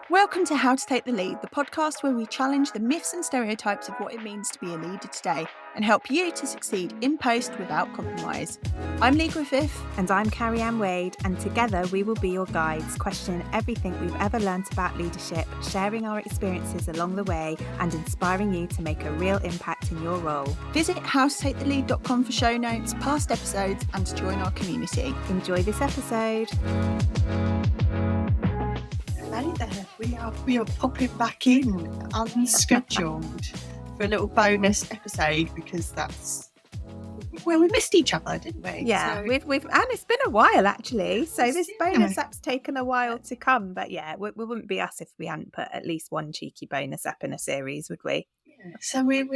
Welcome to How to Take the Lead, the podcast where we challenge the myths and stereotypes of what it means to be a leader today and help you to succeed in post without compromise. I'm Lee Griffith. And I'm Carrie-Anne Wade, and together we will be your guides, questioning everything we've ever learnt about leadership, sharing our experiences along the way, and inspiring you to make a real impact in your role. Visit howtotakethelead.com for show notes, past episodes, and to join our community. Enjoy this episode. Hello there. We are popping back in unscheduled for a little bonus episode because we missed each other, didn't we? Yeah, so, we've and it's been a while actually. So this bonus app's taken a while to come, but yeah, we wouldn't be us if we hadn't put at least one cheeky bonus app in a series, would we? Yeah. So we're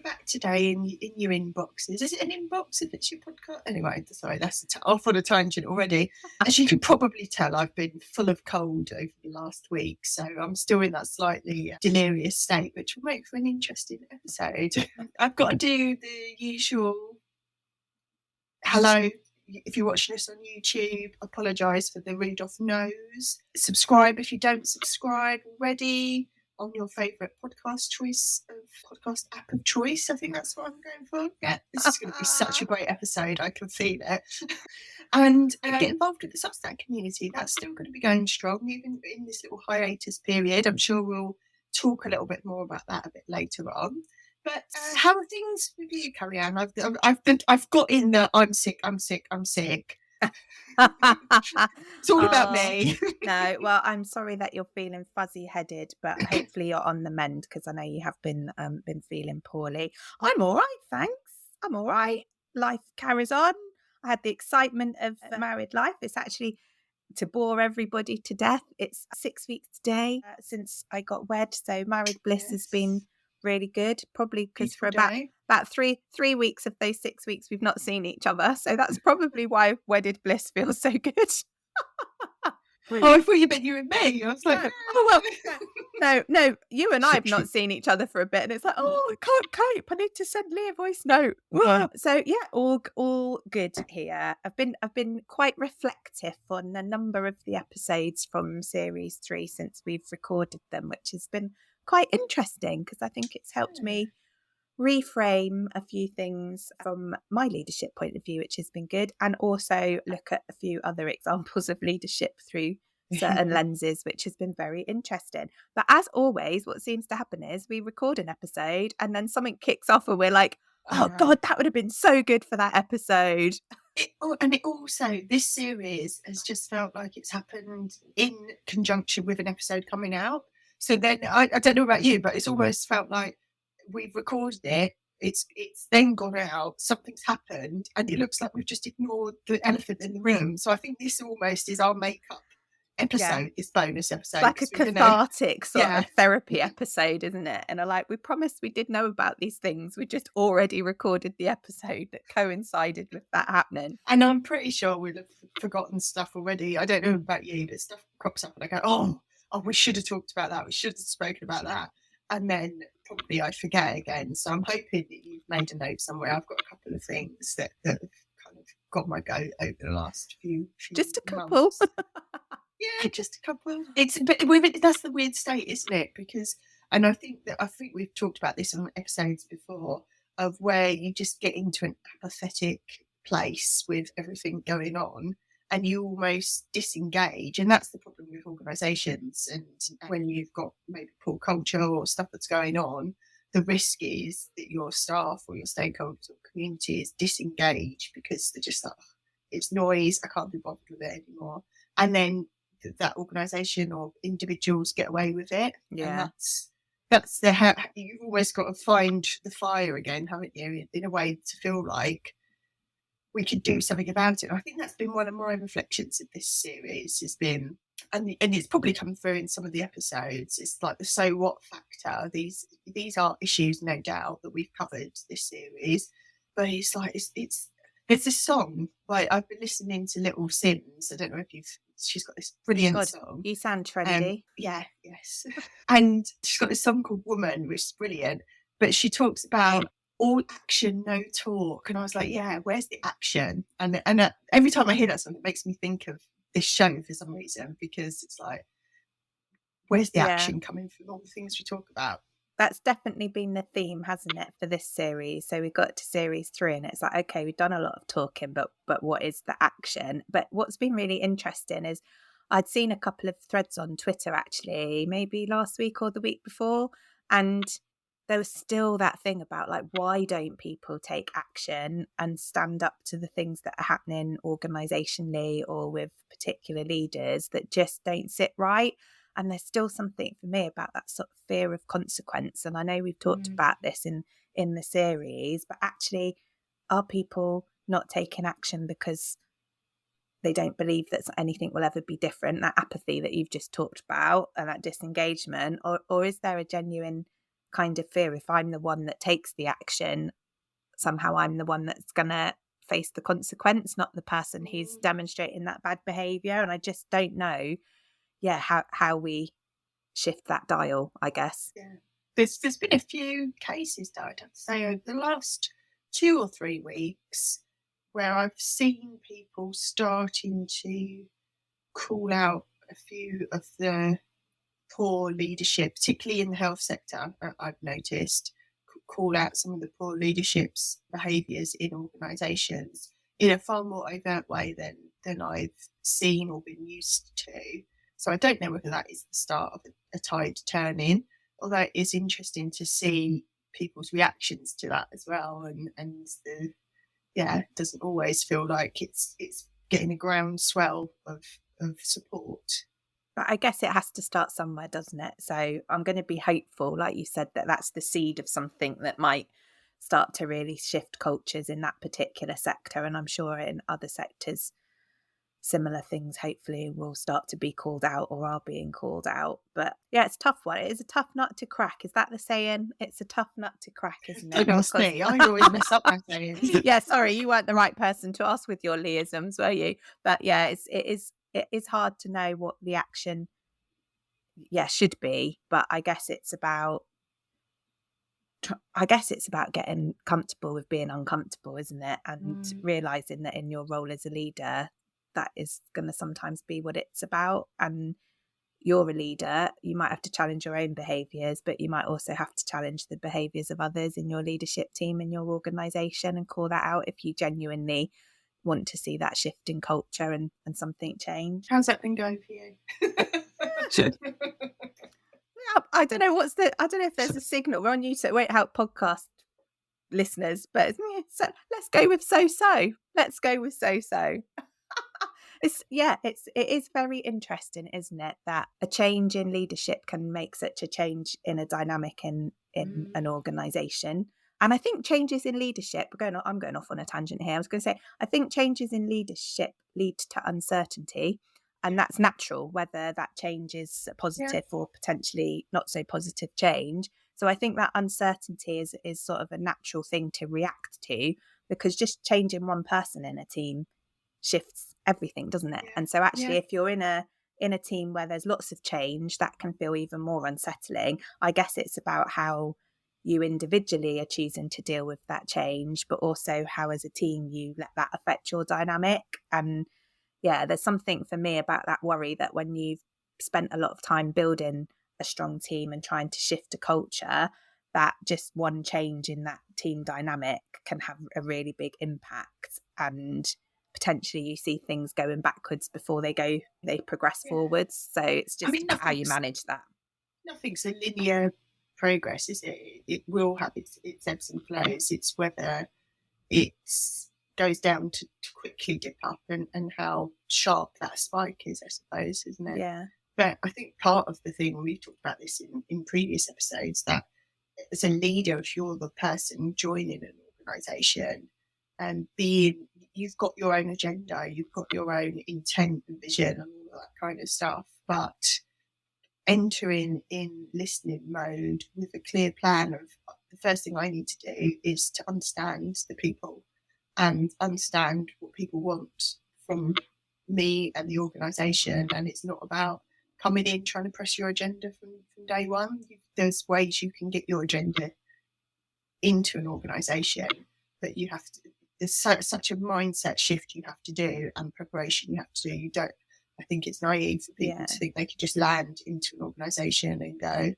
back today in your inboxes. Is it an inbox if it's your podcast? Anyway, sorry, that's off on a tangent already. As you can probably tell, I've been full of cold over the last week, so I'm still in that slightly delirious state, which will make for an interesting episode. I've got to do the usual hello. If you're watching us on YouTube, apologise for the Rudolph nose. Subscribe if you don't subscribe already on your favourite podcast app of choice. I think that's what I'm going for. Yeah, this is going to be such a great episode. I can feel it. And get involved with the Substack community. That's still going to be going strong, even in this little hiatus period. I'm sure we'll talk a little bit more about that a bit later on. But how are things with you, Carrie-Anne? I've got in the I'm sick. It's all about me. No, well, I'm sorry that you're feeling fuzzy-headed, but hopefully you're on the mend because I know you have been feeling poorly. I'm all right, thanks. I'm all right. Life carries on. I had the excitement of married life. It's actually, to bore everybody to death, it's 6 weeks today since I got wed. So married bliss has been really good, probably because for about three weeks of those 6 weeks we've not seen each other, so that's probably why wedded bliss feels so good. I thought you meant you and me. I was like, no, you and I have not seen each other for a bit, and it's like, I can't cope, I need to send Lee a voice note. So yeah, all good here. I've been quite reflective on a number of the episodes from series 3 since we've recorded them, which has been quite interesting because I think it's helped me reframe a few things from my leadership point of view, which has been good, and also look at a few other examples of leadership through certain lenses, which has been very interesting. But as always, what seems to happen is we record an episode and then something kicks off and we're like, oh God, that would have been so good for that episode. And also, this series has just felt like it's happened in conjunction with an episode coming out. So then, I don't know about you, but it's almost felt like we've recorded it, it's then gone out, something's happened, and it looks like we've just ignored the elephant in the room. So I think this almost is our makeup episode, this bonus episode. It's like a cathartic sort of therapy episode, isn't it? And we promised we did know about these things. We just already recorded the episode that coincided with that happening. And I'm pretty sure we'll have forgotten stuff already. I don't know about you, but stuff crops up and I go, oh, we should have talked about that. We should have spoken about that. And then probably I forget again. So I'm hoping that you've made a note somewhere. I've got a couple of things that have kind of got my goat over the last few just a couple. Yeah, just a couple. But that's the weird state, isn't it? Because, and I think we've talked about this on episodes before, of where you just get into an apathetic place with everything going on, and you almost disengage. And that's the problem with organisations. And when you've got maybe poor culture or stuff that's going on, the risk is that your staff or your stakeholders or community is disengaged because they're just like, it's noise, I can't be bothered with it anymore. And then that organisation or individuals get away with it. Yeah. And that's you've always got to find the fire again, haven't you? In a way to feel like we could do something about it. And I think that's been one of my reflections of this series has been, and it's probably come through in some of the episodes, it's like the so what factor. These are issues, no doubt, that we've covered this series, but it's like it's this song, like I've been listening to Little Sims. I don't know if she's got this brilliant song. You sound trendy. Yes. And she's got this song called Woman, which is brilliant, but she talks about all action, no talk. And I was like, yeah, where's the action? And every time I hear that song, it makes me think of this show for some reason, because it's like where's the action coming from all the things we talk about? That's definitely been the theme, hasn't it, for this series? So we got to series 3 and it's like, okay, we've done a lot of talking, but what is the action? But what's been really interesting is I'd seen a couple of threads on Twitter, actually, maybe last week or the week before, and there was still that thing about, like, why don't people take action and stand up to the things that are happening organisationally or with particular leaders that just don't sit right? And there's still something for me about that sort of fear of consequence. And I know we've talked about this in the series, but actually, are people not taking action because they don't believe that anything will ever be different, that apathy that you've just talked about and that disengagement? Or is there a genuine kind of fear, if I'm the one that takes the action, somehow I'm the one that's going to face the consequence, not the person who's demonstrating that bad behaviour? And I just don't know how we shift that dial, I guess. There's been a few cases, though, I'd have to say, over the last 2 or 3 weeks where I've seen people starting to call out a few of the poor leadership, particularly in the health sector. I've noticed call out some of the poor leadership's behaviours in organisations in a far more overt way than I've seen or been used to. So I don't know whether that is the start of a tide turning, although it is interesting to see people's reactions to that as well. And it doesn't always feel like it's getting a groundswell of support. But I guess it has to start somewhere, doesn't it? So I'm going to be hopeful, like you said, that that's the seed of something that might start to really shift cultures in that particular sector. And I'm sure in other sectors, similar things hopefully will start to be called out or are being called out. But yeah, it's a tough one. It is a tough nut to crack. Is that the saying? It's a tough nut to crack, isn't it? Don't ask me. I always mess up my sayings. Yeah, sorry, you weren't the right person to ask with your Leisms, were you? But yeah, it is hard to know what the action should be. But I guess it's about getting comfortable with being uncomfortable, isn't it? And realizing that in your role as a leader, that is going to sometimes be what it's about. And you're a leader, you might have to challenge your own behaviours, but you might also have to challenge the behaviours of others in your leadership team, in your organisation, and call that out if you genuinely want to see that shift in culture and something change. How's that been going for you? I don't know if there's a signal. We're on YouTube. It won't help podcast listeners, but so let's go with so-so. Let's go with so-so. It is very interesting, isn't it, that a change in leadership can make such a change in a dynamic in an organisation. And I think changes in leadership, I'm going off on a tangent here. I was going to say, I think changes in leadership lead to uncertainty, and that's natural, whether that change is positive or potentially not so positive change. So I think that uncertainty is sort of a natural thing to react to, because just changing one person in a team shifts everything, doesn't it? And so actually if you're in a team where there's lots of change, that can feel even more unsettling. I guess it's about how you individually are choosing to deal with that change, but also how as a team you let that affect your dynamic. And there's something for me about that worry that when you've spent a lot of time building a strong team and trying to shift a culture, that just one change in that team dynamic can have a really big impact, and potentially you see things going backwards before they progress forwards. So it's just how you manage that. Nothing's a linear progress, is it? It will have its ebbs and flows. It's whether it goes down to quickly dip up and how sharp that spike is, I suppose, isn't it? Yeah. But I think part of the thing, we've talked about this in previous episodes, that as a leader, if you're the person joining an organisation and you've got your own agenda, you've got your own intent and vision and all that kind of stuff, but entering in listening mode with a clear plan of the first thing I need to do is to understand the people and understand what people want from me and the organisation. And it's not about coming in trying to press your agenda from day one. There's ways you can get your agenda into an organisation, but you have to, there's such a mindset shift you have to do and preparation you have to do. I think it's naive for people to think they can just land into an organisation and go,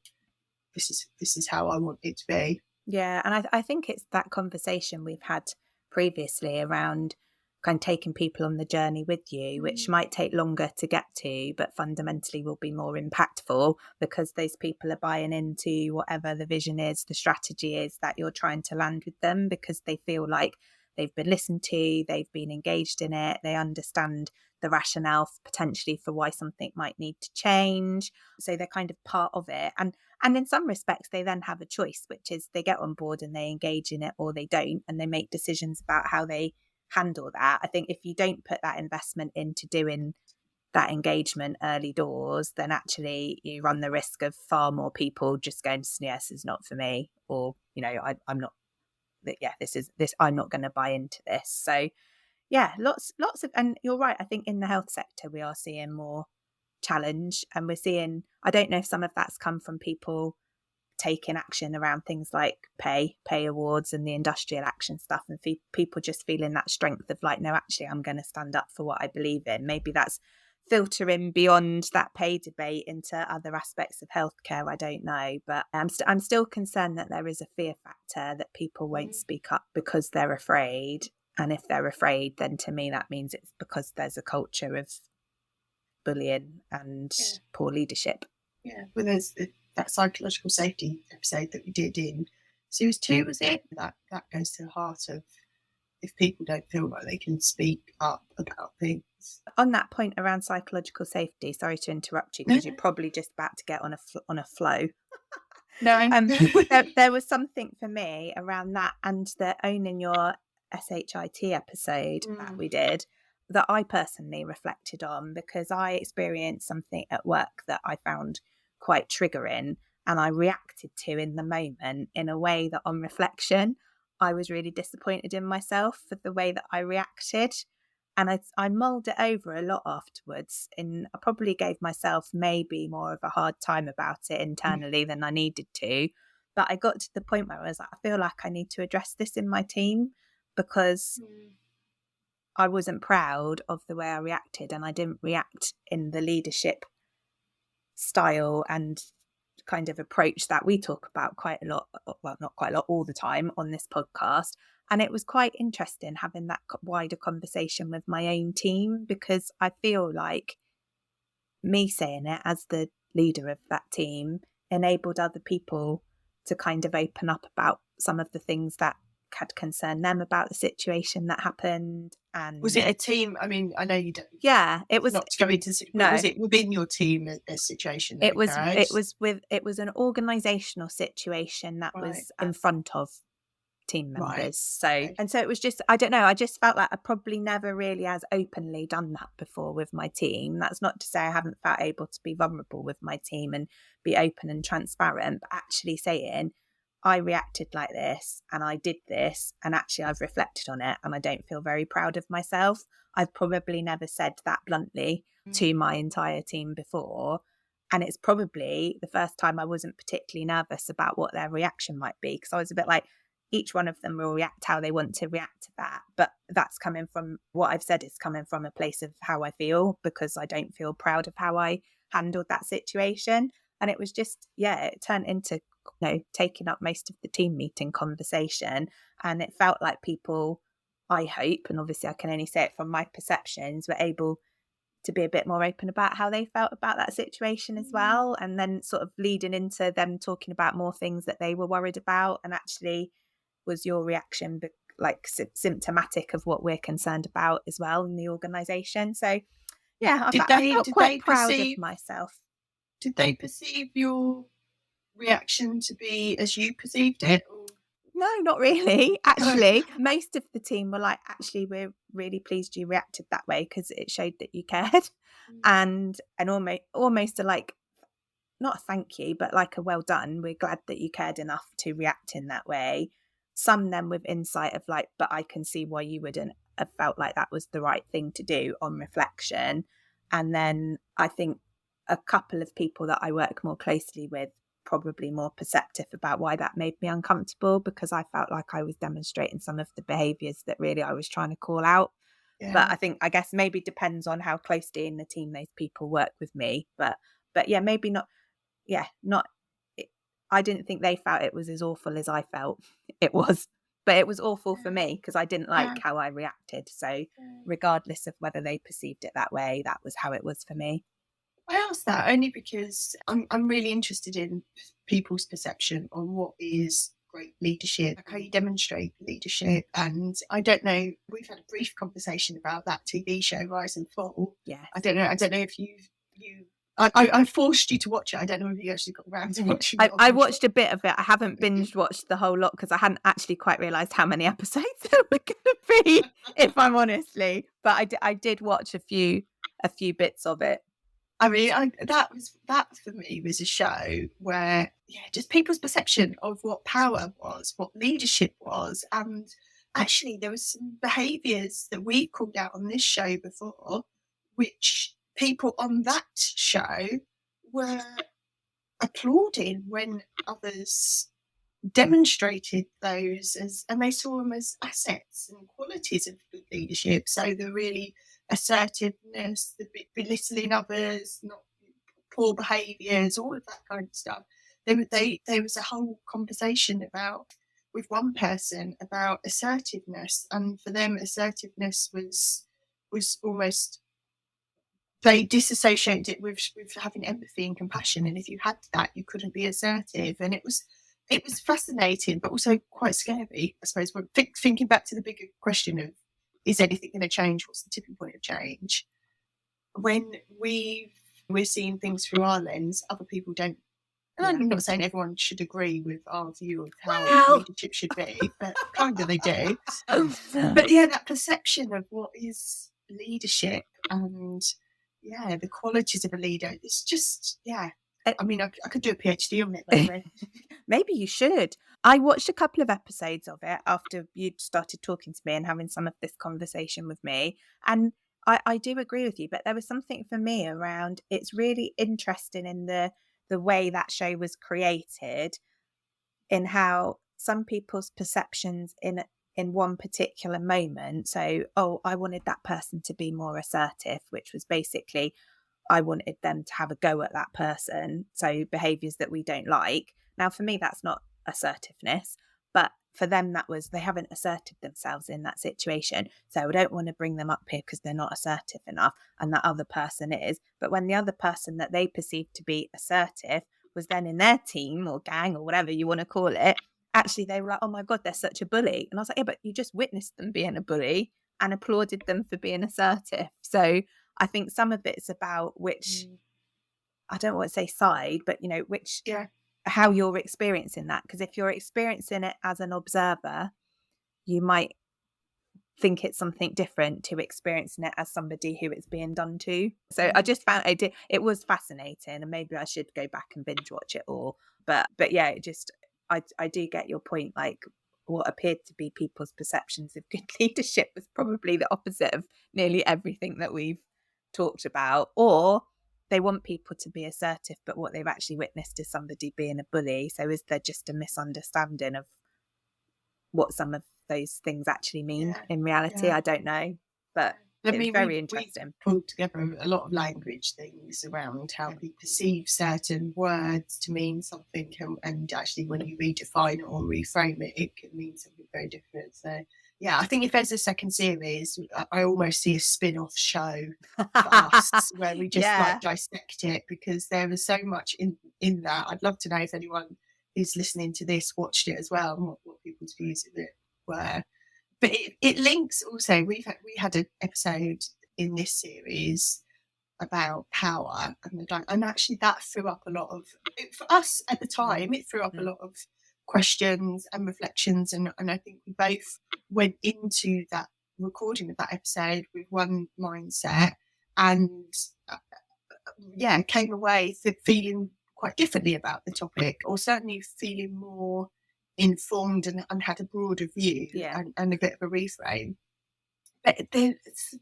this is how I want it to be. Yeah, and I think it's that conversation we've had previously around kind of taking people on the journey with you, which might take longer to get to, but fundamentally will be more impactful because those people are buying into whatever the vision is, the strategy is that you're trying to land with them, because they feel like they've been listened to, they've been engaged in it, they understand the rationale potentially for why something might need to change. So they're kind of part of it. And in some respects, they then have a choice, which is they get on board and they engage in it, or they don't, and they make decisions about how they handle that. I think if you don't put that investment into doing that engagement early doors, then actually you run the risk of far more people just going, yes, it's not for me, or, you know, I'm not, I'm not going to buy into this. So yeah, lots of, and you're right, I think in the health sector we are seeing more challenge, and we're seeing, I don't know if some of that's come from people taking action around things like pay awards and the industrial action stuff, and people just feeling that strength of like, no, actually I'm going to stand up for what I believe in. Maybe that's filtering beyond that pay debate into other aspects of healthcare, I don't know, but I'm still concerned that there is a fear factor that people won't speak up because they're afraid. And if they're afraid, then to me that means it's because there's a culture of bullying and poor leadership. Yeah, well, there's that psychological safety episode that we did in series 2, was it? That goes to the heart of if people don't feel like they can speak up about things. On that point around psychological safety, sorry to interrupt you, because you're probably just about to get on a flow. No, there was something for me around that, and the owning your SHIT episode that we did, that I personally reflected on, because I experienced something at work that I found quite triggering, and I reacted to in the moment in a way that on reflection I was really disappointed in myself for the way that I reacted. And I mulled it over a lot afterwards, and I probably gave myself maybe more of a hard time about it internally than I needed to. But I got to the point where I was like, I feel like I need to address this in my team, because I wasn't proud of the way I reacted, and I didn't react in the leadership style and kind of approach that we talk about quite a lot, well, not quite a lot, all the time on this podcast. And it was quite interesting having that wider conversation with my own team, because I feel like me saying it as the leader of that team enabled other people to kind of open up about some of the things that had concerned them about the situation that happened. And was it a team? I mean, I know you don't. Yeah, it was not to go into. No, was it within your team a situation? It was an organisational situation that was in front of team members. Right. So and so it was just, I don't know, I just felt like I probably never really as openly done that before with my team. That's not to say I haven't felt able to be vulnerable with my team and be open and transparent, but actually saying I reacted like this and I did this, and actually I've reflected on it and I don't feel very proud of myself. I've probably never said that bluntly to my entire team before, and it's probably the first time I wasn't particularly nervous about what their reaction might be, because I was a bit like, each one of them will react how they want to react to that, but that's coming from what I've said is coming from a place of how I feel, because I don't feel proud of how I handled that situation. And it was just, it turned into, taking up most of the team meeting conversation. And it felt like people, I hope, and obviously I can only say it from my perceptions, were able to be a bit more open about how they felt about that situation as well. And then sort of leading into them talking about more things that they were worried about. And actually, was your reaction like symptomatic of what we're concerned about as well in the organisation? So I felt quite proud of myself. Did they perceive your reaction to be as you perceived it? No, not really. Actually, most of the team were like, actually, we're really pleased you reacted that way, because it showed that you cared. And almost a like, not a thank you, but like a well done. We're glad that you cared enough to react in that way. Some then with insight of like, but I can see why you wouldn't have felt like that was the right thing to do on reflection. And then I think a couple of people that I work more closely with, probably more perceptive about why that made me uncomfortable, because I felt like I was demonstrating some of the behaviours that really I was trying to call out. But I guess maybe depends on how closely in the team those people work with me. But yeah, maybe not. Yeah, not. I didn't think they felt it was as awful as I felt it was, but it was awful for me because I didn't like how I reacted. So regardless of whether they perceived it that way, that was how it was for me. I asked that only because I'm really interested in people's perception on what is great leadership, how you demonstrate leadership. And I don't know, we've had a brief conversation about that TV show, Rise and Fall. Yeah. I don't know if I forced you to watch it. I don't know if you actually got around to watching it. I watched a bit of it. I haven't binge watched the whole lot because I hadn't actually quite realised how many episodes there were going to be, if I'm honestly. But I did watch a few bits of it. I mean, that for me was a show where, just people's perception of what power was, what leadership was. And actually, there was some behaviours that we called out on this show before, which people on that show were applauding when others demonstrated those and they saw them as assets and qualities of good leadership. So the really assertiveness, the belittling others, not poor behaviours, all of that kind of stuff. There was a whole conversation with one person about assertiveness, and for them assertiveness was almost, they disassociated it with having empathy and compassion, and if you had that you couldn't be assertive. And it was fascinating but also quite scary, I suppose, when thinking back to the bigger question of, is anything going to change? What's the tipping point of change? When we're seeing things through our lens, other people don't. And I'm not saying everyone should agree with our view of how leadership should be, but kind of they do. But that perception of what is leadership and the qualities of a leader, it's just, I mean, I could do a PhD on it, maybe. Maybe you should. I watched a couple of episodes of it after you'd started talking to me and having some of this conversation with me. And I do agree with you, but there was something for me around, it's really interesting in the way that show was created, in how some people's perceptions in one particular moment. So, I wanted that person to be more assertive, which was basically, I wanted them to have a go at that person. So behaviours that we don't like. Now, for me, that's not assertiveness, but for them, that was, they haven't asserted themselves in that situation. So I don't want to bring them up here because they're not assertive enough, and that other person is. But when the other person that they perceived to be assertive was then in their team or gang or whatever you want to call it, actually they were like, oh my God, they're such a bully. And I was like, yeah, but you just witnessed them being a bully and applauded them for being assertive. So I think some of it's about which, I don't want to say side, but which, how you're experiencing that. Because if you're experiencing it as an observer, you might think it's something different to experiencing it as somebody who it's being done to. So I just found it was fascinating, and maybe I should go back and binge watch it all. But yeah, it just, I do get your point. Like, what appeared to be people's perceptions of good leadership was probably the opposite of nearly everything that we've talked about. Or they want people to be assertive, but what they've actually witnessed is somebody being a bully. So is there just a misunderstanding of what some of those things actually mean in reality? I don't know, but it's very interesting. We pulled together a lot of language things around how we perceive certain words to mean something, and actually when you redefine it or reframe it, it can mean something very different. So I think if there's a second series, I almost see a spin-off show for us where we just like dissect it, because there is so much in that. I'd love to know if anyone who's listening to this watched it as well, and what people's views of it were. But it links also. We had an episode in this series about power, and actually that threw up a lot of, for us at the time, it threw up a lot of questions and reflections, and I think we both went into that recording of that episode with one mindset, and came away feeling quite differently about the topic, or certainly feeling more informed and had a broader view and a bit of a reframe. But there's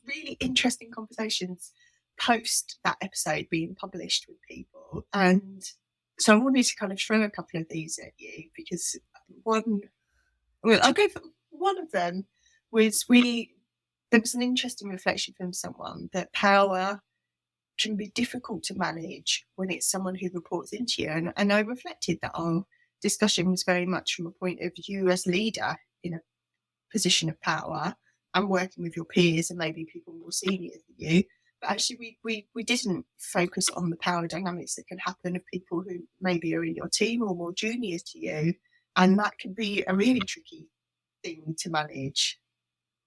really interesting conversations post that episode being published with people, and so I wanted to kind of throw a couple of these at you, because I'll go for one of them. Was we there was an interesting reflection from someone that power can be difficult to manage when it's someone who reports into you. And I reflected that our discussion was very much from a point of view as leader in a position of power and working with your peers and maybe people more senior than you. But actually, we didn't focus on the power dynamics that can happen of people who maybe are in your team or more juniors to you. And that can be a really tricky thing to manage.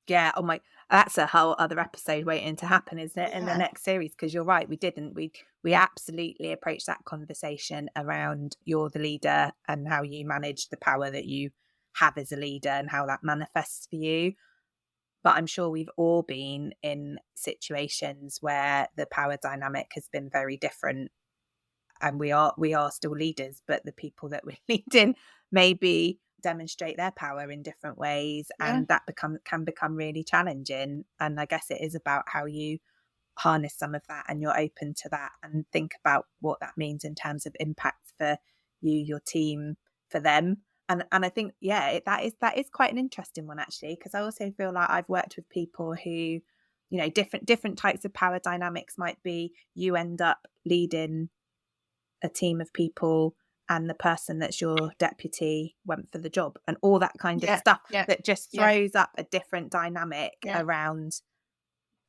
Yeah, oh my, that's a whole other episode waiting to happen, isn't it, in the Yeah. next series? Because you're right, we absolutely approached that conversation around you're the leader and how you manage the power that you have as a leader and how that manifests for you. But I'm sure we've all been in situations where the power dynamic has been very different, and we are still leaders, but the people that we're leading maybe demonstrate their power in different ways, Yeah. and that can become really challenging. And I guess it is about how you harness some of that, and you're open to that, and think about what that means in terms of impact for you, your team, for them. And I think, yeah, that is quite an interesting one, actually, because I also feel like I've worked with people who, you know, different types of power dynamics might be you end up leading a team of people and the person that's your deputy went for the job, and all that kind of stuff that just throws up a different dynamic around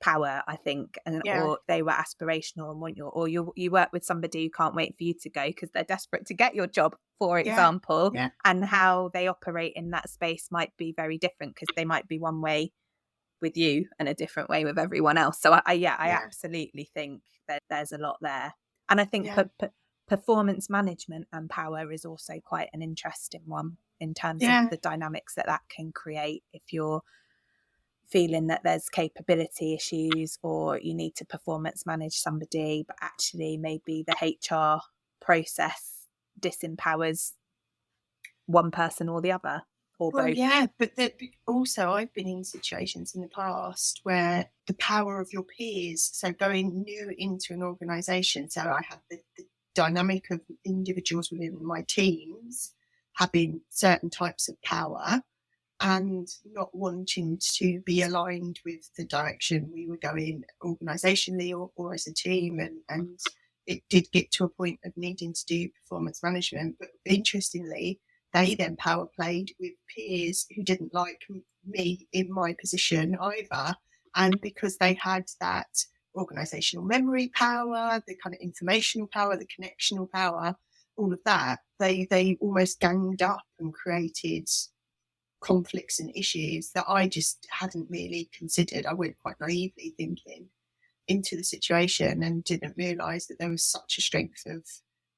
power, I think. And or they were aspirational and want your, or you work with somebody who can't wait for you to go because they're desperate to get your job, for example. And how they operate in that space might be very different, because they might be one way with you and a different way with everyone else. So I absolutely think that there's a lot there. And I think performance management and power is also quite an interesting one in terms of the dynamics that can create if you're feeling that there's capability issues or you need to performance manage somebody, but actually maybe the HR process disempowers one person or the other, or both. Yeah, but also I've been in situations in the past where the power of your peers, so going new into an organisation, so I had the dynamic of individuals within my teams having certain types of power and not wanting to be aligned with the direction we were going organisationally or as a team. And it did get to a point of needing to do performance management. But interestingly, they then power played with peers who didn't like me in my position either. And because they had that organisational memory power, the kind of informational power, the connectional power, all of that, they almost ganged up and created conflicts and issues that I just hadn't really considered. I went quite naively thinking into the situation and didn't realise that there was such a strength of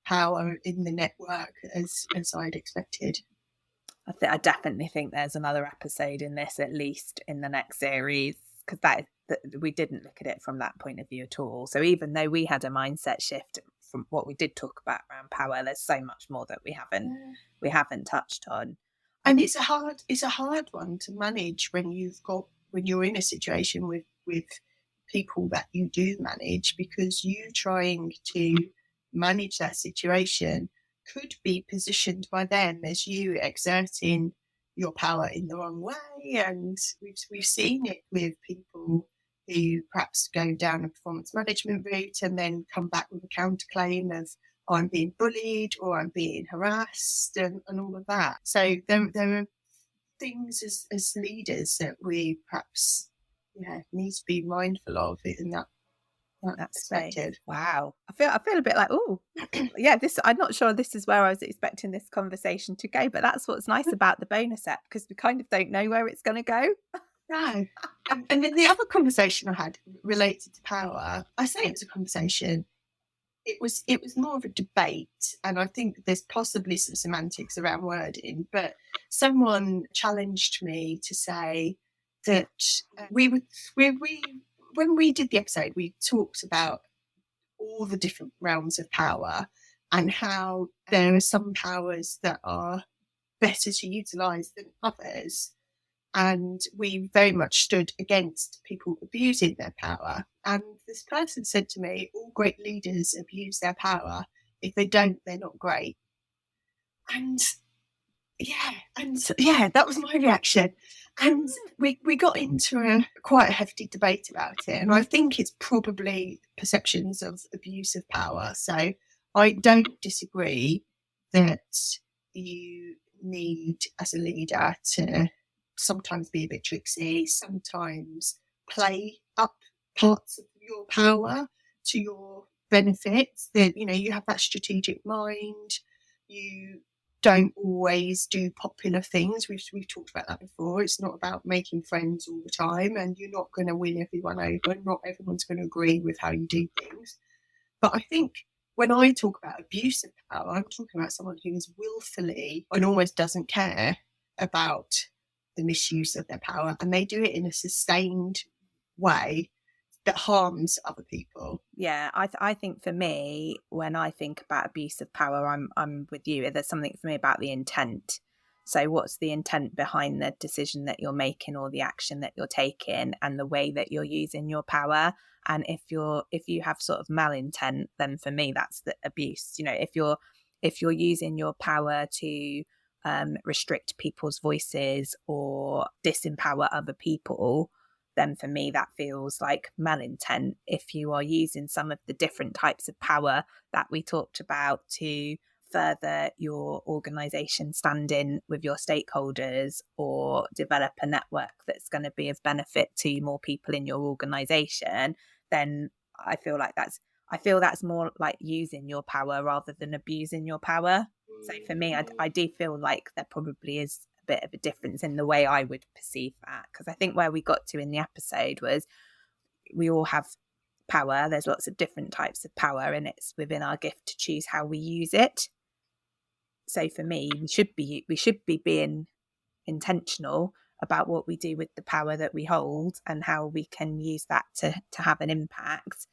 power in the network as I'd expected. I definitely think there's another episode in this, at least in the next series, because that we didn't look at it from that point of view at all. So even though we had a mindset shift from what we did talk about around power, there's so much more that we haven't touched on. And it's a hard one to manage when you're in a situation with people that you do manage, because you trying to manage that situation could be positioned by them as you exerting your power in the wrong way. And we've seen it with people who perhaps go down a performance management route and then come back with a counterclaim of, oh, I'm being bullied or I'm being harassed and all of that. So there are things as leaders that we perhaps need to be mindful of in that perspective. Wow. I feel a bit like, oh, yeah, I'm not sure this is where I was expecting this conversation to go, but that's what's nice about the bonus app, because we kind of don't know where it's going to go. No. And then the other conversation I had related to power, I say it was a conversation, it was more of a debate, and I think there's possibly some semantics around wording, but someone challenged me to say that when we did the episode, we talked about all the different realms of power and how there are some powers that are better to utilise than others. And we very much stood against people abusing their power. And this person said to me, all great leaders abuse their power. If they don't, they're not great. And and so, that was my reaction. And we got into quite a hefty debate about it. And I think it's probably perceptions of abuse of power. So I don't disagree that you need, as a leader, to sometimes be a bit tricksy, sometimes play up parts of your power to your benefits. That, you have that strategic mind. You don't always do popular things. We've talked about that before. It's not about making friends all the time, and you're not going to win everyone over. Not everyone's going to agree with how you do things. But I think when I talk about abuse of power, I'm talking about someone who is willfully and almost doesn't care about the misuse of their power, and they do it in a sustained way that harms other people. Yeah, I think for me, when I think about abuse of power, I'm with you. There's something for me about the intent. So what's the intent behind the decision that you're making or the action that you're taking and the way that you're using your power? And if you have sort of malintent, then for me that's the abuse. If you're using your power to restrict people's voices or disempower other people, then for me that feels like malintent. If you are using some of the different types of power that we talked about to further your organisation standing with your stakeholders or develop a network that's going to be of benefit to more people in your organisation, then I feel that's more like using your power rather than abusing your power. So for me, I do feel like there probably is a bit of a difference in the way I would perceive that, because I think where we got to in the episode was we all have power. There's lots of different types of power, and it's within our gift to choose how we use it. So for me, we should be being intentional about what we do with the power that we hold and how we can use that to have an impact.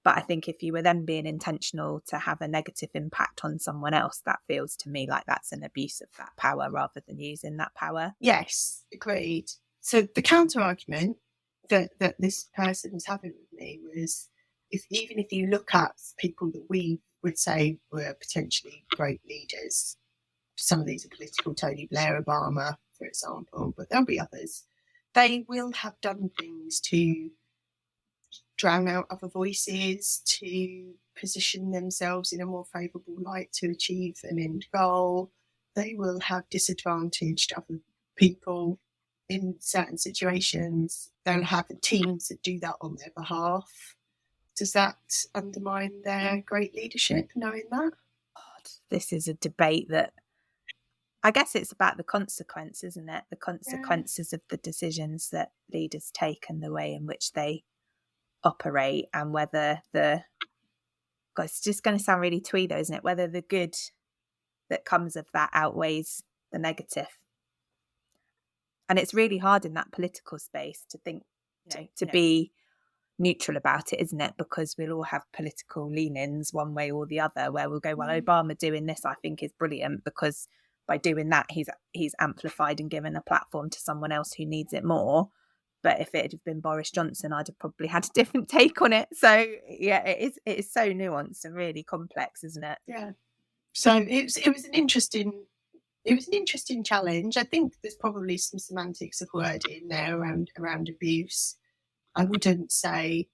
But I think if you were then being intentional to have a negative impact on someone else, that feels to me like that's an abuse of that power rather than using that power. Yes, agreed. So the counter argument that this person was having with me was, even if you look at people that we would say were potentially great leaders, some of these are political, Tony Blair, Obama, for example, but there'll be others, they will have done things to drown out other voices, to position themselves in a more favourable light to achieve an end goal. They will have disadvantaged other people in certain situations. They'll have teams that do that on their behalf. Does that undermine their great leadership, knowing that? God, this is a debate that I guess it's about the consequence, isn't it? The consequences of the decisions that leaders take and the way in which they operate, and whether God, it's just going to sound really twee though, isn't it? Whether the good that comes of that outweighs the negative. And it's really hard in that political space to think, to be neutral about it, isn't it? Because we'll all have political leanings one way or the other, where we'll go, well, Obama doing this I think is brilliant because by doing that he's amplified and given a platform to someone else who needs it more. But if it had been Boris Johnson, I'd have probably had a different take on it. So yeah, it is so nuanced and really complex, isn't it? Yeah. So it was an interesting challenge. I think there's probably some semantics of word in there around abuse. I wouldn't say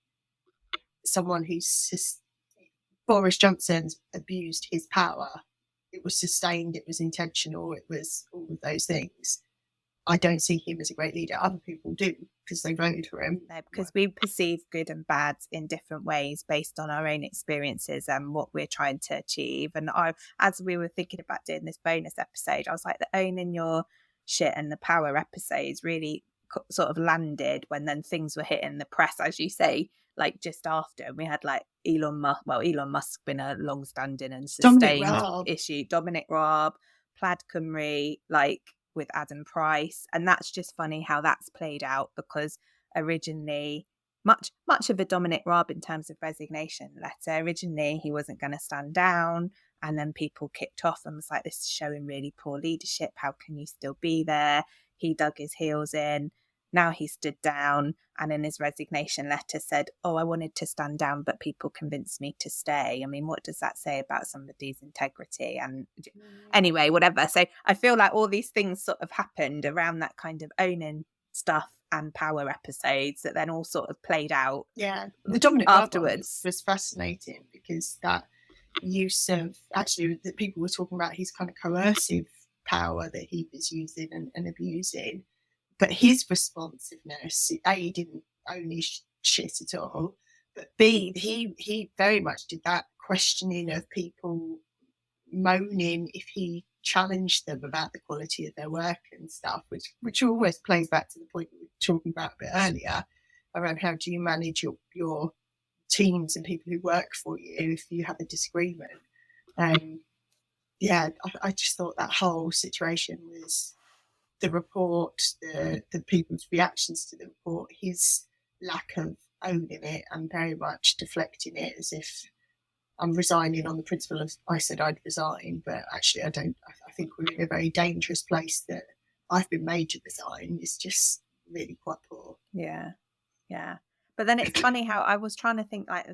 someone who's Boris Johnson's abused his power. It was sustained, it was intentional, it was all of those things. I don't see him as a great leader. Other people do, because they voted for him. No, because we perceive good and bad in different ways based on our own experiences and what we're trying to achieve. And as we were thinking about doing this bonus episode, I was like, the owning your shit and the power episodes really sort of landed when then things were hitting the press, as you say, like just after. And we had like Elon Musk's been a long-standing and sustained issue. Dominic Raab, Plaid Cymru, like with Adam Price. And that's just funny how that's played out, because originally much of a Dominic Raab in terms of resignation letter, originally he wasn't going to stand down, and then people kicked off and was like, this is showing really poor leadership, how can you still be there? He dug his heels in, Now he stood down, and in his resignation letter said, "Oh, I wanted to stand down, but people convinced me to stay." I mean, what does that say about somebody's integrity? And anyway, whatever. So I feel like all these things sort of happened around that kind of owning stuff and power episodes that then all sort of played out. Yeah, the Dominic Raab afterwards was fascinating, because that use of, actually, that people were talking about his kind of coercive power that he was using and abusing, but his responsiveness, A, he didn't own his shit at all, but B, he very much did that questioning of people moaning if he challenged them about the quality of their work and stuff, which always plays back to the point we were talking about a bit earlier around how do you manage your teams and people who work for you if you have a disagreement. Yeah, I just thought that whole situation was the report, the people's reactions to the report, his lack of owning it and very much deflecting it as if I'm resigning on the principle of I said I'd resign, but actually I don't. I think we're in a very dangerous place that I've been made to resign. It's just really quite poor. Yeah. But then it's funny how I was trying to think, like,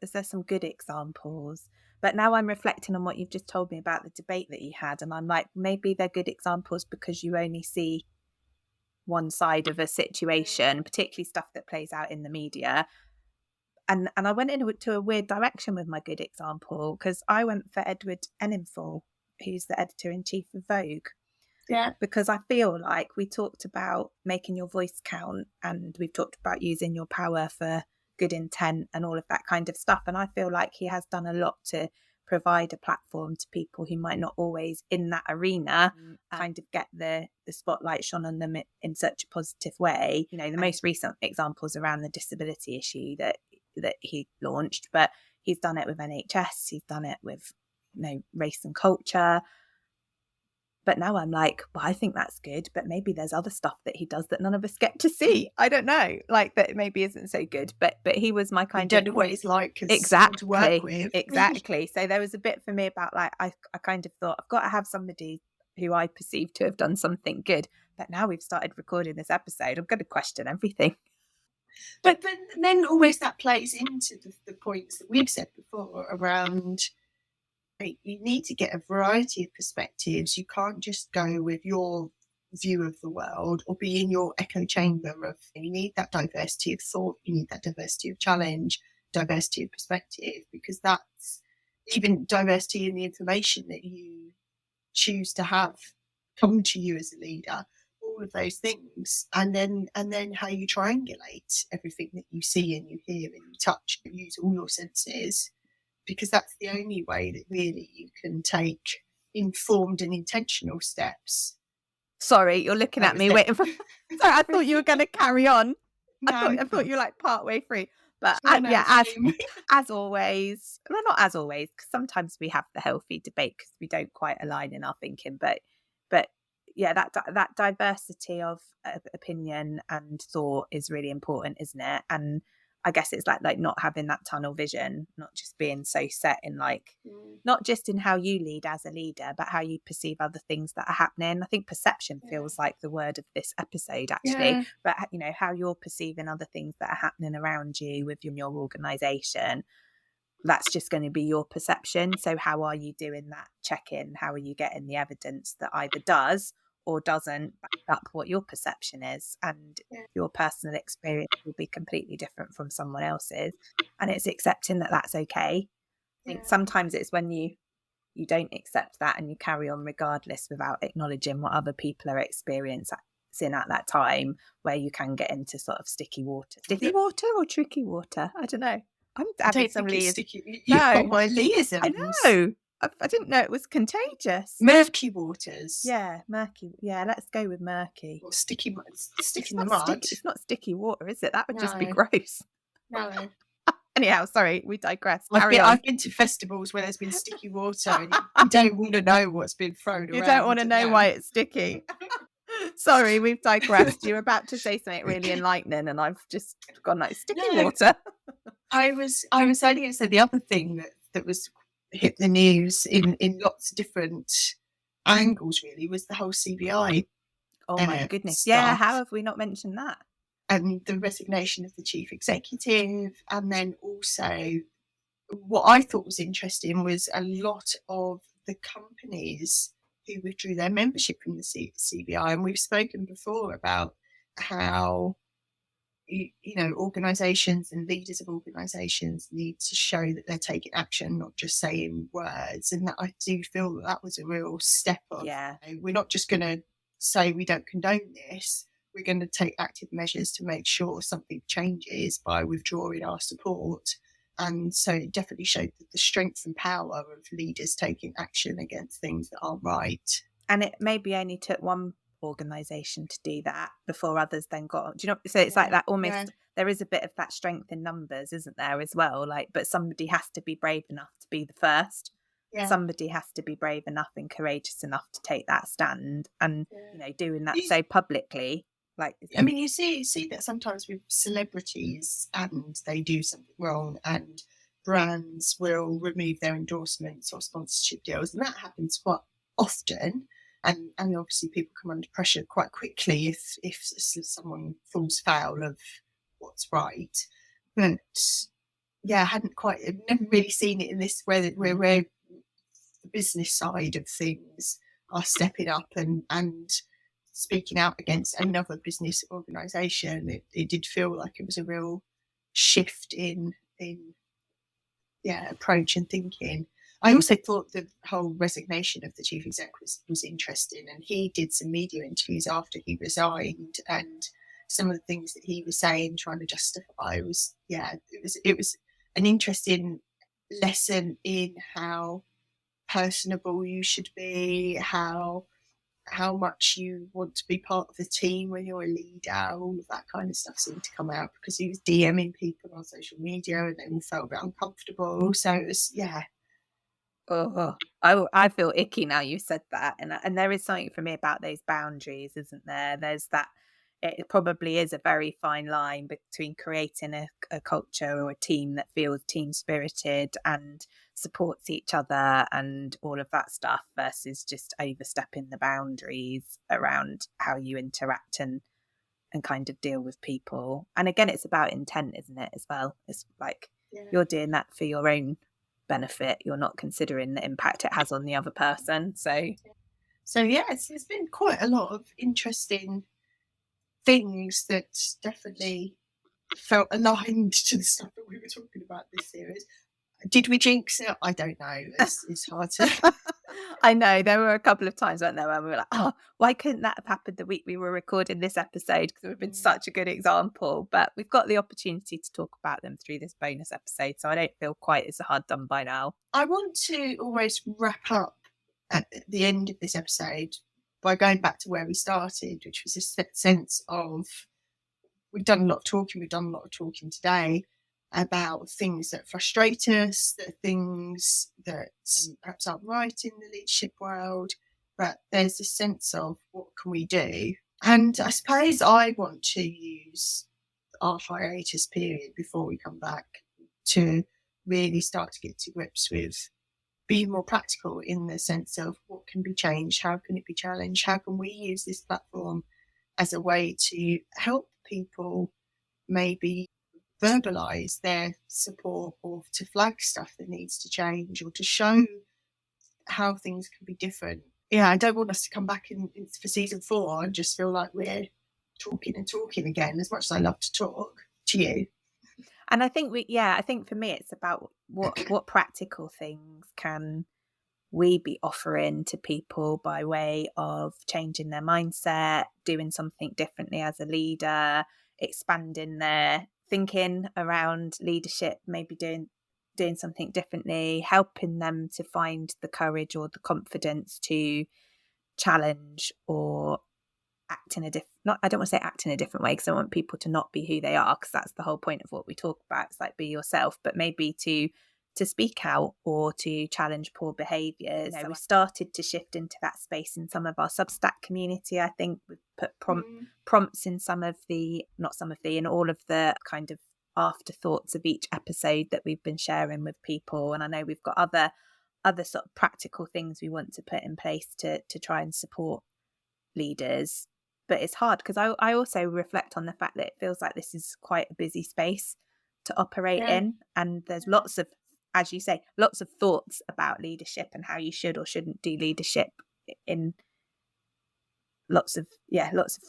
is there some good examples? But now I'm reflecting on what you've just told me about the debate that you had, and I'm like, maybe they're good examples because you only see one side of a situation, particularly stuff that plays out in the media. And I went into a weird direction with my good example, because I went for Edward Enninful, who's the editor-in-chief of Vogue. Yeah. Because I feel like we talked about making your voice count, and we've talked about using your power for good intent and all of that kind of stuff. And I feel like he has done a lot to provide a platform to people who might not always in that arena kind of get the spotlight shone on them in such a positive way. You know, the most recent examples around the disability issue that he launched, but he's done it with NHS, he's done it with, you know, race and culture. But now I'm like, well, I think that's good, but maybe there's other stuff that he does that none of us get to see. I don't know, like, that maybe isn't so good. But he was my kind of, don't know what he's like, exactly to work with. Exactly. So there was a bit for me about, like, I kind of thought I've got to have somebody who I perceive to have done something good. But now we've started recording this episode, I'm going to question everything. But then always that plays into the points that we've said before around, you need to get a variety of perspectives. You can't just go with your view of the world or be in your echo chamber of, you need that diversity of thought, you need that diversity of challenge, diversity of perspective, because that's even diversity in the information that you choose to have come to you as a leader, all of those things, and then how you triangulate everything that you see and you hear and you touch and use all your senses, because that's the only way that really you can take informed and intentional steps. Sorry, you're looking at me waiting for... Sorry, I thought you were going to carry on. No. I thought you were like part way through. But as always, well, not as always, because sometimes we have the healthy debate because we don't quite align in our thinking. But yeah, that diversity of opinion and thought is really important, isn't it? And I guess it's like not having that tunnel vision, not just being so set in, like, not just in how you lead as a leader, but how you perceive other things that are happening. I think perception feels like the word of this episode, actually. But, you know, how you're perceiving other things that are happening around you within your organisation, that's just going to be your perception. So how are you doing that check-in? How are you getting the evidence that either does or doesn't back up what your perception is? And your personal experience will be completely different from someone else's, and it's accepting that that's okay. I think sometimes it's when you don't accept that and you carry on regardless without acknowledging what other people are experiencing at that time, where you can get into sort of sticky water or tricky water. I don't know. I'm having some leers. You've got my leers. I know. I didn't know it was contagious. Murky waters. Yeah, murky. Yeah, let's go with murky. Or sticky in the mud. It's not sticky water, is it? That would just be gross. No. Anyhow, sorry, we digress. I've been to festivals where there's been sticky water and you don't want to know what's been thrown around. You don't want to know why it's sticky. Sorry, we've digressed. You're about to say something really enlightening and I've just gone like, sticky water. I was only going to say the other thing that was hit the news in lots of different angles, really, was the whole CBI Oh my goodness. Yeah, how have we not mentioned that? And the resignation of the chief executive. And then also what I thought was interesting was a lot of the companies who withdrew their membership from the CBI. And we've spoken before about how, organisations and leaders of organisations need to show that they're taking action, not just saying words. And that I do feel that was a real step up. Yeah. We're not just going to say we don't condone this. We're going to take active measures to make sure something changes by withdrawing our support. And so it definitely showed the strength and power of leaders taking action against things that aren't right. And it maybe only took one organisation to do that before others then got, do you know, so it's like that almost, there is a bit of that strength in numbers, isn't there, as well? Like, but somebody has to be brave enough to be the first. Yeah. Somebody has to be brave enough and courageous enough to take that stand, and doing that so publicly. Like, I mean, you see that sometimes with celebrities, and they do something wrong, and brands will remove their endorsements or sponsorship deals, and that happens quite often. And obviously, people come under pressure quite quickly if someone falls foul of what's right. But yeah, I've never really seen it in this where the business side of things are stepping up and speaking out against another business organisation. It did feel like it was a real shift in approach and thinking. I also thought the whole resignation of the chief exec was interesting, and he did some media interviews after he resigned, and some of the things that he was saying, trying to justify, it was an interesting lesson in how personable you should be, how much you want to be part of the team when you're a leader. All of that kind of stuff seemed to come out because he was DMing people on social media and they all felt a bit uncomfortable. So it was, Oh, I feel icky now you said that, and there is something for me about those boundaries, isn't there? There's that. It probably is a very fine line between creating a culture or a team that feels team spirited and supports each other and all of that stuff versus just overstepping the boundaries around how you interact and kind of deal with people. And again, it's about intent, isn't it, as well? It's like you're doing that for your own benefit. You're not considering the impact it has on the other person. So it's been quite a lot of interesting things that definitely felt aligned to the stuff that we were talking about this series. Did we jinx it? I don't know. It's hard to. I know there were a couple of times, weren't there, when we were like, oh, why couldn't that have happened the week we were recording this episode? Because it would have been such a good example. But we've got the opportunity to talk about them through this bonus episode, so I don't feel quite as hard done by now. I want to always wrap up at the end of this episode by going back to where we started, which was this sense of we've done a lot of talking today about things that frustrate us, that things that perhaps aren't right in the leadership world, but there's this sense of what can we do? And I suppose I want to use our hiatus period before we come back to really start to get to grips with being more practical in the sense of what can be changed, how can it be challenged, how can we use this platform as a way to help people maybe verbalise their support or to flag stuff that needs to change or to show how things can be different. Yeah, I don't want us to come back for season 4 and just feel like we're talking again, as much as I love to talk to you. And I think I think for me it's about what practical things can we be offering to people by way of changing their mindset, doing something differently as a leader, expanding their thinking around leadership, maybe doing something differently, helping them to find the courage or the confidence to challenge or act in a different, I don't want to say act in a different way because I want people to not be who they are, because that's the whole point of what we talk about. It's like be yourself, but maybe to speak out or to challenge poor behaviours. So we've started to shift into that space in some of our Substack community. I think we've put prompts in in all of the kind of afterthoughts of each episode that we've been sharing with people. And I know we've got other sort of practical things we want to put in place to try and support leaders. but it's hard because I also reflect on the fact that it feels like this is quite a busy space to operate in, and there's lots of, as you say, lots of thoughts about leadership and how you should or shouldn't do leadership in lots of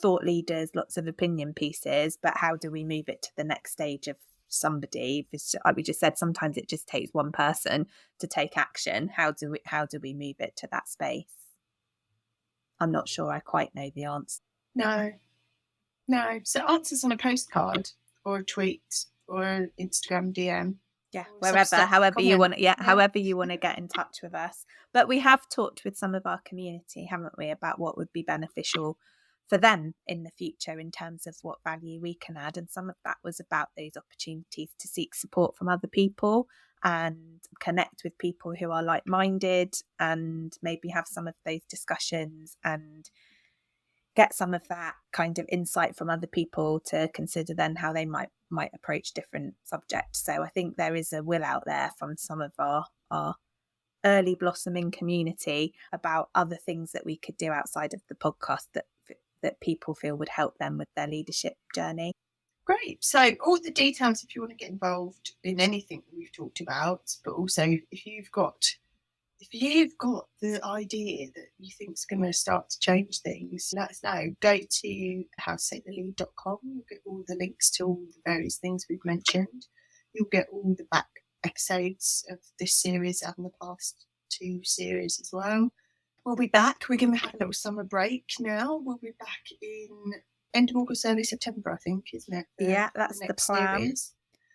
thought leaders, lots of opinion pieces, but how do we move it to the next stage of somebody? Like we just said, sometimes it just takes one person to take action. How do we move it to that space? I'm not sure I quite know the answer. No. So answers on a postcard or a tweet or an Instagram DM. Yeah, however you want to get in touch with us. But we have talked with some of our community, haven't we, about what would be beneficial for them in the future in terms of what value we can add. And some of that was about those opportunities to seek support from other people and connect with people who are like-minded, and maybe have some of those discussions and get some of that kind of insight from other people to consider then how they might approach different subjects. So I think there is a will out there from some of our early blossoming community about other things that we could do outside of the podcast that people feel would help them with their leadership journey. Great. So all the details if you want to get involved in anything that we've talked about, but also if you've got the idea that you think is going to start to change things, let us know. Go to howtotake-the-lead.com. You'll get all the links to all the various things we've mentioned. You'll get all the back episodes of this series and the past 2 series as well. We'll be back. We're going to have a little summer break now. We'll be back in end of August, early September, I think, isn't it? That's the plan. Series.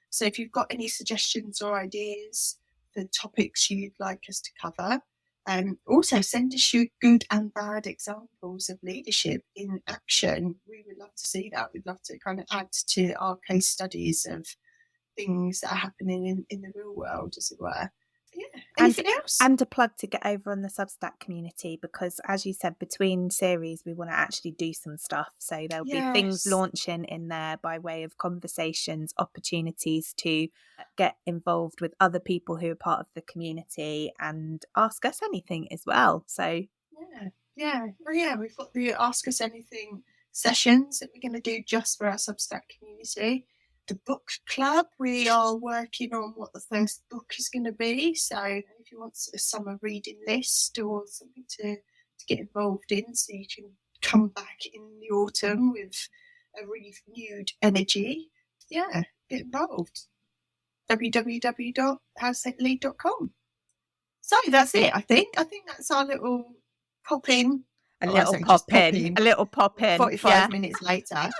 So if you've got any suggestions or ideas for topics you'd like us to cover, also send us your good and bad examples of leadership in action. We would love to see that. We'd love to kind of add to our case studies of things that are happening in the real world, as it were. Yeah. Anything else? And a plug to get over on the Substack community, because as you said, between series we want to actually do some stuff. So there'll be things launching in there by way of conversations, opportunities to get involved with other people who are part of the community and ask us anything as well. So we've got the Ask Us Anything sessions that we're going to do just for our Substack community. The book club, we are working on what the first book is going to be. So if you want a summer reading list or something to get involved in, so you can come back in the autumn with a renewed energy, get involved. www.howtotake-the-lead.com. So that's it, I think. I think that's our little pop-in. A little pop-in. 45 minutes later.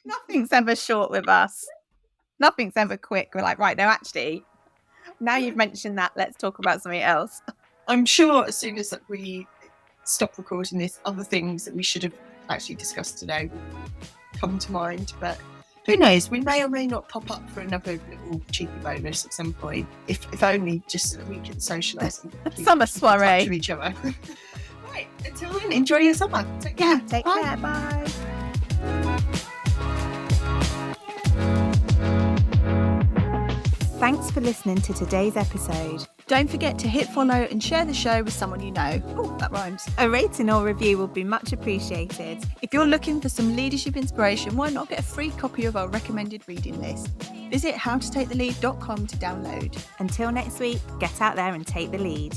Nothing's ever short with us. Nothing's ever quick. We're like, right, no, actually, now you've mentioned that, let's talk about something else. I'm sure as soon as we stop recording this, other things that we should have actually discussed today will come to mind. But who knows? We may or may not pop up for another little cheeky bonus at some point, if only just so that we can socialise and summer soiree with each other. Right, until then, enjoy your summer. Take care. Take care. Bye. Thanks for listening to today's episode. Don't forget to hit follow and share the show with someone you know. Oh, that rhymes. A rating or review will be much appreciated. If you're looking for some leadership inspiration, why not get a free copy of our recommended reading list? Visit howtotake-the-lead.com to download. Until next week, get out there and take the lead.